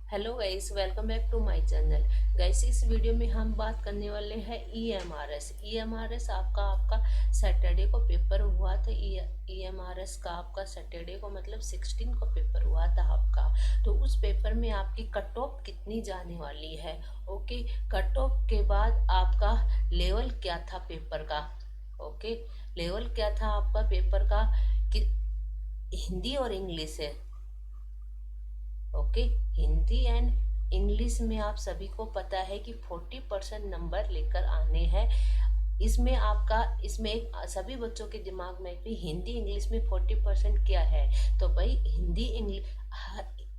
Hello guys, welcome back to my channel. Guys, इस video में हम बात करने वाले हैं ईएमआरएस। ईएमआरएस आपका सैटरडे को पेपर हुआ था। ईएमआरएस का आपका सैटरडे को मतलब 16 को पेपर हुआ था आपका। तो उस पेपर में आपकी कट ऑफ कितनी जाने वाली है। ओके, कट ऑफ के बाद आपका लेवल क्या था पेपर का। ओके, लेवल क्या था आपका पेपर का कि हिंदी और इंग्लिश है। ओके, हिंदी एंड इंग्लिश में आप सभी को पता है कि 40% नंबर लेकर आने हैं। इसमें एक सभी बच्चों के दिमाग में भी हिंदी इंग्लिश में 40% क्या है। तो भाई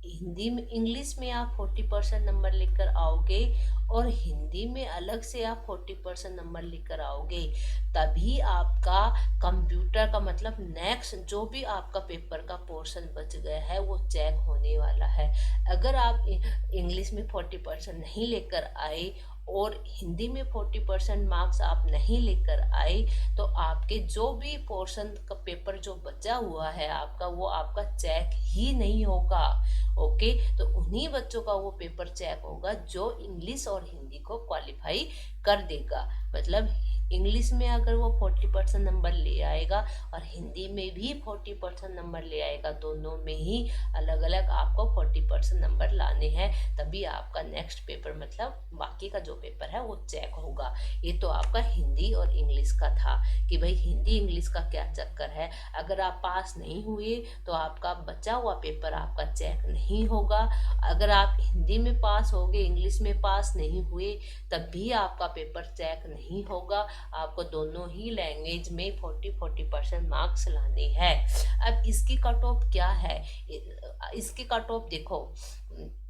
हिंदी में इंग्लिश में आप 40% नंबर लेकर आओगे और हिंदी में अलग से आप 40% नंबर लेकर आओगे, तभी आपका कंप्यूटर का मतलब नेक्स्ट जो भी आपका पेपर का पोर्शन बच गया है वो चेक होने वाला है। अगर आप इंग्लिश में 40% नहीं लेकर आए और हिंदी में 40% मार्क्स आप नहीं लेकर आए, तो आपके जो भी पोर्शन का पेपर जो बचा हुआ है आपका, वो आपका चेक ही नहीं होगा। ओके, तो उन्हीं बच्चों का वो पेपर चेक होगा जो इंग्लिश और हिंदी को क्वालिफाई कर देगा। मतलब इंग्लिश में अगर वो 40% नंबर ले आएगा और हिंदी में भी 40% नंबर ले आएगा, दोनों में ही अलग अलग आपको 40% नंबर लाने हैं, तभी आपका नेक्स्ट पेपर मतलब बाकी का जो पेपर है वो चेक होगा। ये तो आपका हिंदी और इंग्लिश का था कि भाई हिंदी इंग्लिश का क्या चक्कर है। अगर आप पास नहीं हुए तो आपका बचा हुआ पेपर आपका चेक नहीं होगा। अगर आप हिंदी में पास हो गए, इंग्लिश में पास नहीं हुए, तब भी आपका पेपर चेक नहीं होगा। आपको दोनों ही लैंग्वेज में 40% मार्क्स लाने हैं। अब इसकी कट ऑफ क्या है, इसकी कट ऑफ देखो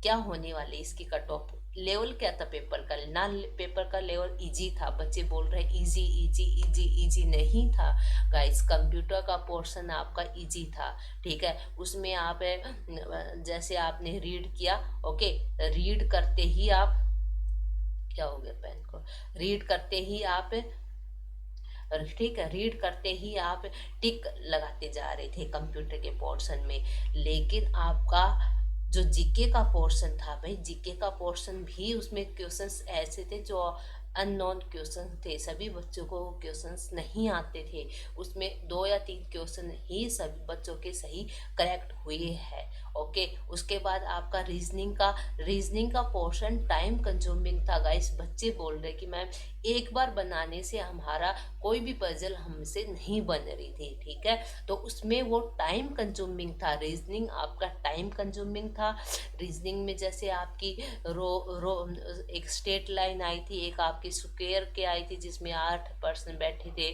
क्या होने वाली। इसकी कट ऑफ लेवल क्या था पेपर का ना, पेपर का लेवल इजी था। बच्चे बोल रहे इजी इजी इजी इजी नहीं था गाइस। कंप्यूटर का पोर्शन आपका इजी था, ठीक है। उसमें आप जैसे आपने रीड किया, ओके, रीड करते ही आप क्या हो गया पेन को, रीड करते ही आप, ठीक है, रीड करते ही आप टिक लगाते जा रहे थे कंप्यूटर के पोर्शन में। लेकिन आपका जो जीके का पोर्शन था, भाई जीके का पोर्शन भी उसमें क्वेश्चंस ऐसे थे जो अननोन क्वेश्चन थे। सभी बच्चों को क्वेश्चंस नहीं आते थे। उसमें 2 या 3 क्वेश्चन ही सभी बच्चों के सही करेक्ट हुए हैं। ओके, उसके बाद आपका रीजनिंग का पोर्शन टाइम कंज्यूमिंग था गाइस। बच्चे बोल रहे कि मैम एक बार बनाने से हमारा कोई भी पजल हमसे नहीं बन रही थी, ठीक है। तो उसमें वो टाइम कंज्यूमिंग था, रीजनिंग आपका टाइम कंज्यूमिंग था। रीजनिंग में जैसे आपकी रो रो एक स्ट्रेट लाइन आई थी, एक आपकी स्क्वायर के आई थी जिसमें 8 पर्सन बैठे थे,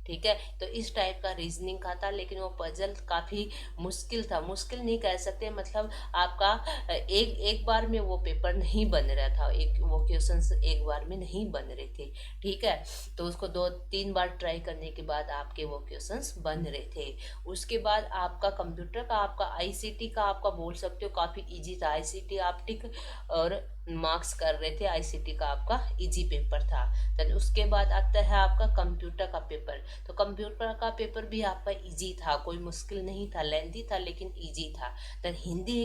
ठीक है। तो इस टाइप का रीजनिंग का था, लेकिन वो पजल काफ़ी मुश्किल था। मुश्किल नहीं कह सकते, मतलब आपका एक एक बार में वो पेपर नहीं बन रहा था, एक वो क्वेश्चंस एक बार में नहीं बन रहे थे, ठीक है। तो उसको 2-3 बार ट्राई करने के बाद आपके वो क्वेश्चंस बन रहे थे। उसके बाद आपका कंप्यूटर का, आपका आईसीटी का, आपका बोल सकते हो काफ़ी इजी था। आईसीटी आप टिक और मार्क्स कर रहे थे, आईसीटी का आपका इजी पेपर था। देन उसके बाद आता है आपका कंप्यूटर का पेपर। तो कंप्यूटर का पेपर भी आपका इजी था, कोई मुश्किल नहीं था, लेंथी था लेकिन इजी था। देन हिंदी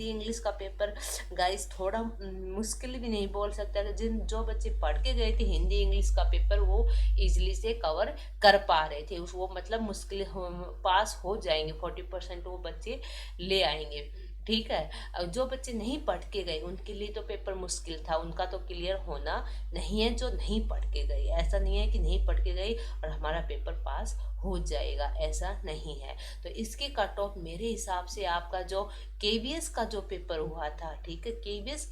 इंग्लिश का पेपर गाइस थोड़ा मुश्किल भी नहीं बोल सकता था। जो बच्चे पढ़ के गए थे हिंदी इंग्लिश का पेपर, वो इजिली से कवर कर पा रहे थे। वो मतलब पास हो जाएंगे, 40% वो बच्चे ले आएंगे, ठीक है। अब जो बच्चे नहीं पढ़ के गए उनके लिए तो पेपर मुश्किल था, उनका तो क्लियर होना नहीं है। जो नहीं पढ़ के गए, ऐसा नहीं है कि नहीं पढ़ के गए और हमारा पेपर पास हो जाएगा, ऐसा नहीं है। तो इसकी कट ऑफ मेरे हिसाब से आपका जो केवीएस का जो पेपर हुआ था, ठीक है, केवीएस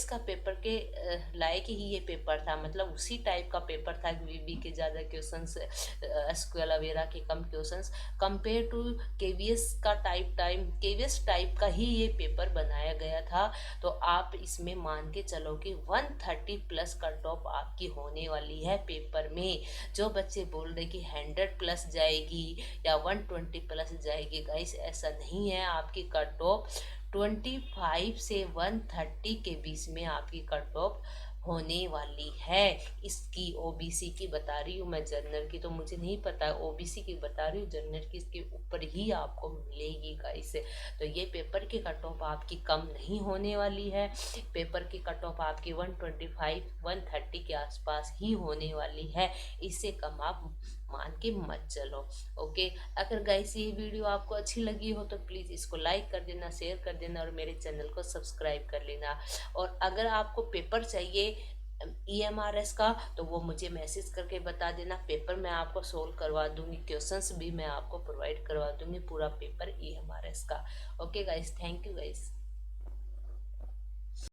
का पेपर के लायक ही ये पेपर था। मतलब उसी टाइप का पेपर था, वीबी के ज़्यादा क्वेश्चंस, एसक्यूएल वगैरह के कम questions compare to KVS type का ही ये पेपर बनाया गया था। तो आप इसमें मान के चलो कि 130+ कट ऑफ आपकी होने वाली है पेपर में। जो बच्चे बोल रहे कि 100+ जाएगी या 120+ जाएगी, गाइस ऐसा नहीं है। आपकी कट ऑफ 25 से 130 के बीच में आपकी कट ऑफ होने वाली है। इसकी ओबीसी की बता रही हूँ मैं, जनरल की तो मुझे नहीं पता, ओबीसी की बता रही हूँ, जनरल की इसके ऊपर ही आपको मिलेगी गाइस। तो ये पेपर की कट ऑफ आपकी कम नहीं होने वाली है। पेपर की कट ऑफ आपकी 125 130 के आसपास ही होने वाली है, इससे कम आप मान के मत चलो। ओके, अगर गाइस ये वीडियो आपको अच्छी लगी हो तो प्लीज़ इसको लाइक कर देना, शेयर कर देना और मेरे चैनल को सब्सक्राइब कर लेना। और अगर आपको पेपर चाहिए ईएमआरएस का तो वो मुझे मैसेज करके बता देना, पेपर मैं आपको सोल्व करवा दूंगी, क्वेश्चंस भी मैं आपको प्रोवाइड करवा दूंगी, पूरा पेपर ईएमआरएस का। Okay guys, thank you guys.